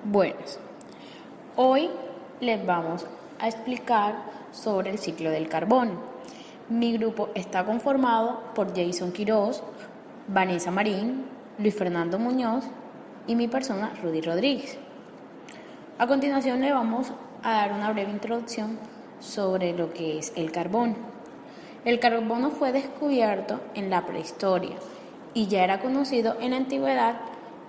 Buenas, hoy les vamos a explicar sobre el ciclo del carbono. Mi grupo está conformado por Jason Quiroz, Vanessa Marín, Luis Fernando Muñoz y mi persona, Rudy Rodríguez. A continuación le vamos a dar una breve introducción sobre lo que es el carbono. El carbono fue descubierto en la prehistoria y ya era conocido en la antigüedad,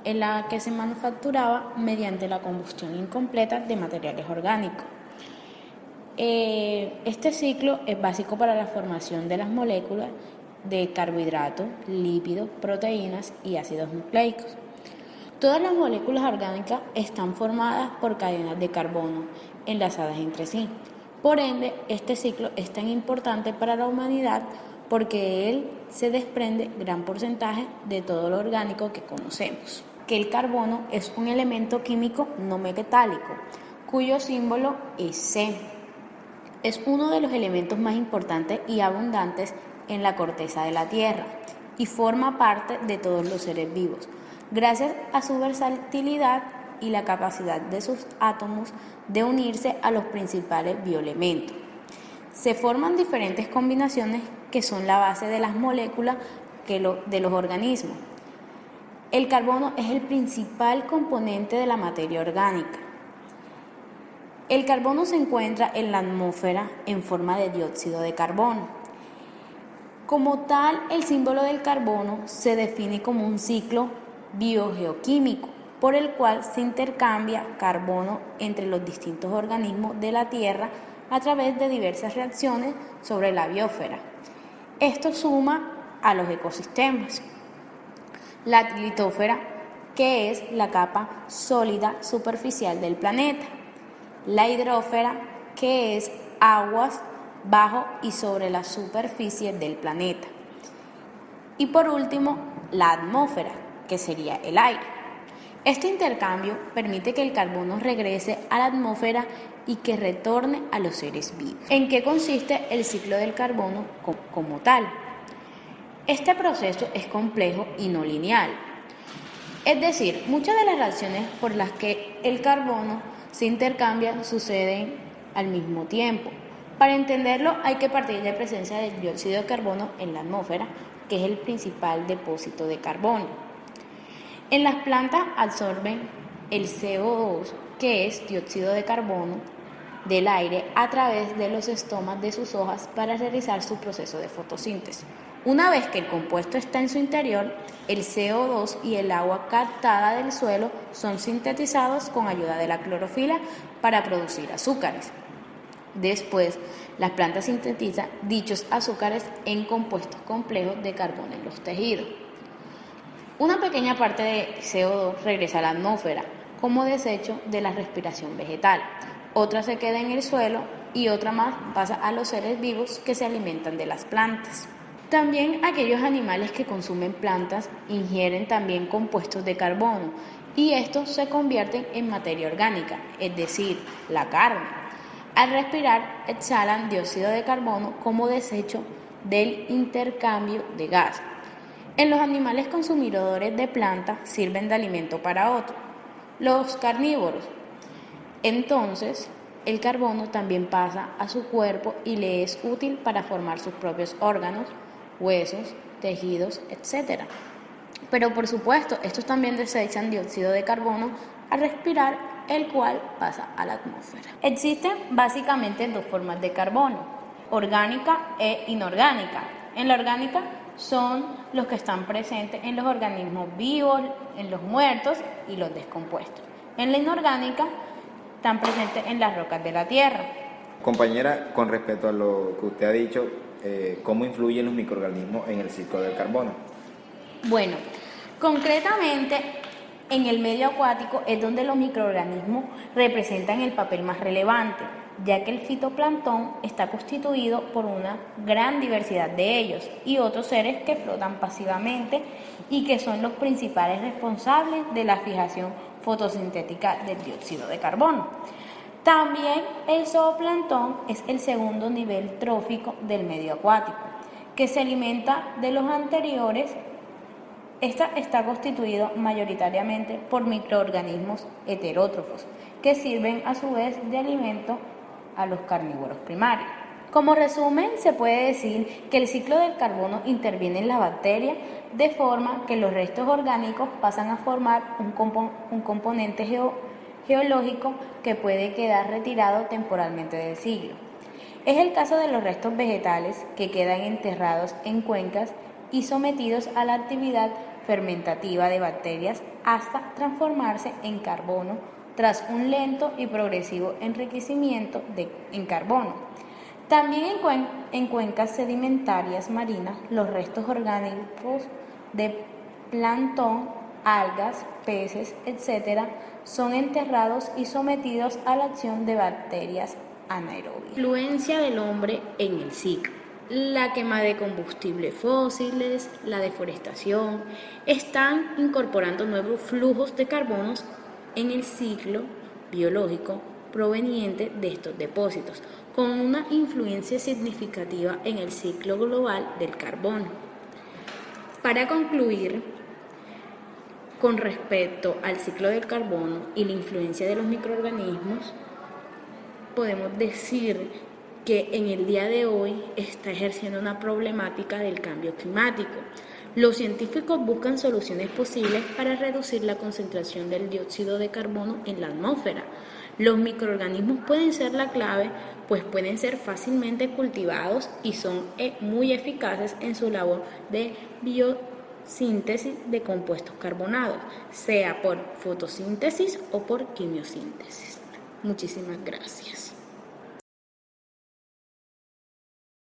en la que se manufacturaba mediante la combustión incompleta de materiales orgánicos. Este ciclo es básico para la formación de las moléculas de carbohidratos, lípidos, proteínas y ácidos nucleicos. Todas las moléculas orgánicas están formadas por cadenas de carbono enlazadas entre sí. Por ende, este ciclo es tan importante para la humanidad porque de él se desprende gran porcentaje de todo lo orgánico que conocemos. Que el carbono es un elemento químico no metálico, cuyo símbolo es C. Es uno de los elementos más importantes y abundantes en la corteza de la Tierra y forma parte de todos los seres vivos, gracias a su versatilidad y la capacidad de sus átomos de unirse a los principales bioelementos. Se forman diferentes combinaciones que son la base de las moléculas de los organismos. El carbono es el principal componente de la materia orgánica. El carbono se encuentra en la atmósfera en forma de dióxido de carbono. Como tal, el símbolo del carbono se define como un ciclo biogeoquímico, por el cual se intercambia carbono entre los distintos organismos de la Tierra a través de diversas reacciones sobre la biosfera. Esto suma a los ecosistemas. La litosfera, que es la capa sólida superficial del planeta. La hidrosfera, que es aguas bajo y sobre la superficie del planeta. Y por último, la atmósfera, que sería el aire. Este intercambio permite que el carbono regrese a la atmósfera y que retorne a los seres vivos. ¿En qué consiste el ciclo del carbono como tal? Este proceso es complejo y no lineal. Es decir, muchas de las reacciones por las que el carbono se intercambia suceden al mismo tiempo. Para entenderlo hay que partir de la presencia del dióxido de carbono en la atmósfera, que es el principal depósito de carbono. En las plantas absorben el CO2, que es dióxido de carbono, del aire a través de los estomas de sus hojas para realizar su proceso de fotosíntesis. Una vez que el compuesto está en su interior, el CO2 y el agua captada del suelo son sintetizados con ayuda de la clorofila para producir azúcares. Después, las plantas sintetizan dichos azúcares en compuestos complejos de carbono en los tejidos. Una pequeña parte de CO2 regresa a la atmósfera como desecho de la respiración vegetal. Otra se queda en el suelo y otra más pasa a los seres vivos que se alimentan de las plantas. También aquellos animales que consumen plantas ingieren también compuestos de carbono y estos se convierten en materia orgánica, es decir, la carne. Al respirar exhalan dióxido de carbono como desecho del intercambio de gas. En los animales consumidores de plantas sirven de alimento para otros, los carnívoros. Entonces, el carbono también pasa a su cuerpo y le es útil para formar sus propios órganos, huesos, tejidos, etc. Pero por supuesto, estos también desechan dióxido de carbono al respirar, el cual pasa a la atmósfera. Existen básicamente dos formas de carbono, orgánica e inorgánica. En la orgánica son los que están presentes en los organismos vivos, en los muertos y los descompuestos. En la inorgánica están presentes en las rocas de la Tierra. Compañera, con respecto a lo que usted ha dicho, ¿cómo influyen los microorganismos en el ciclo del carbono? Bueno, concretamente en el medio acuático es donde los microorganismos representan el papel más relevante, ya que el fitoplancton está constituido por una gran diversidad de ellos y otros seres que flotan pasivamente y que son los principales responsables de la fijación fotosintética del dióxido de carbono. También el zooplancton es el segundo nivel trófico del medio acuático, que se alimenta de los anteriores Esta está constituido mayoritariamente por microorganismos heterótrofos, que sirven a su vez de alimento a los carnívoros primarios. Como resumen, se puede decir que el ciclo del carbono interviene en la bacteria de forma que los restos orgánicos pasan a formar un componente geológico que puede quedar retirado temporalmente del ciclo. Es el caso de los restos vegetales que quedan enterrados en cuencas y sometidos a la actividad fermentativa de bacterias hasta transformarse en carbono tras un lento y progresivo enriquecimiento en carbono. También en cuencas sedimentarias marinas, los restos orgánicos de plancton, algas, peces, etc., son enterrados y sometidos a la acción de bacterias anaerobias. Influencia del hombre en el ciclo. La quema de combustibles fósiles, la deforestación, están incorporando nuevos flujos de carbonos en el ciclo biológico proveniente de estos depósitos, con una influencia significativa en el ciclo global del carbono. Para concluir, con respecto al ciclo del carbono y la influencia de los microorganismos, podemos decir que en el día de hoy está ejerciendo una problemática del cambio climático. Los científicos buscan soluciones posibles para reducir la concentración del dióxido de carbono en la atmósfera. Los microorganismos pueden ser la clave, pues pueden ser fácilmente cultivados y son muy eficaces en su labor de biosíntesis de compuestos carbonados, sea por fotosíntesis o por quimiosíntesis. Muchísimas gracias.